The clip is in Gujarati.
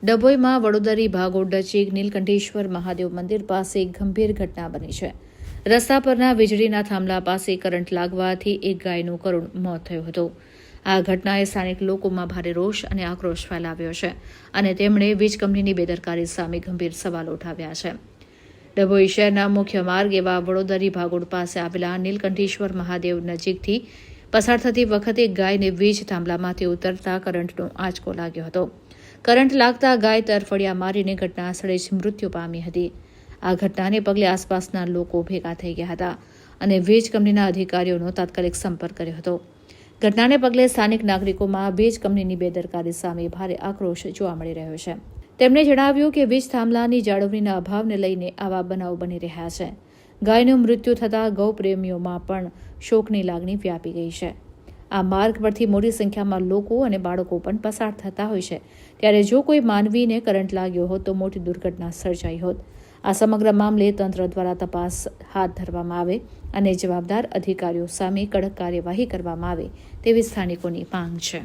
ડભોઈમાં વડોદરી ભાગોળ નજીક નીલકંઠેશ્વર મહાદેવ મંદિર પાસે ગંભીર ઘટના બની છે. રસ્તા પરના વીજળીના થાંભલા પાસે કરંટ લાગવાથી એક ગાયનું કરુણ મોત થયું હતું. આ ઘટનાએ સ્થાનિક લોકોમાં ભારે રોષ અને આક્રોશ ફેલાવ્યો છે અને તેમણે વીજ કંપનીની બેદરકારી સામે ગંભીર સવાલો ઉઠાવ્યા છે. ડભોઈ શહેરના મુખ્ય માર્ગ એવા વડોદરી ભાગોળ પાસે આવેલા નીલકંઠેશ્વર મહાદેવ નજીકથી પસાર થતી વખતે ગાયને વીજ થાંભલામાંથી ઉતરતા કરંટનો આંચકો લાગ્યો હતો. કરંટ લાગતા ગાય તરફડિયા મારીને ઘટના સ્થળે જ મૃત્યુ પામી હતી. આ ઘટનાને પગલે આસપાસના લોકો ભેગા થઈ ગયા હતા અને વીજ કંપનીના અધિકારીઓનો તાત્કાલિક સંપર્ક કર્યો હતો. ઘટનાને પગલે સ્થાનિક નાગરિકોમાં વીજ કંપનીની બેદરકારી સામે ભારે આક્રોશ જોવા મળી રહ્યો છે. તેમણે જણાવ્યું કે વીજ થાંભલાની જાળવણીના અભાવને લઈને આવા બનાવ બની રહ્યા છે. ગાયનું મૃત્યુ થતાં ગૌપ્રેમીઓમાં પણ શોકની લાગણી વ્યાપી ગઈ છે. આ માર્ગ પરથી મોટી સંખ્યામાં લોકો અને બાળકો પણ પસાર થતા હોય છે, ત્યારે જો કોઈ માનવીને કરંટ લાગ્યો હોત તો મોટી દુર્ઘટના સર્જાઈ હોત. આ સમગ્ર મામલે તંત્ર દ્વારા તપાસ હાથ ધરવામાં આવે અને જવાબદાર અધિકારીઓ સામે કડક કાર્યવાહી કરવામાં આવે તેવી સ્થાનિકોની માંગ છે.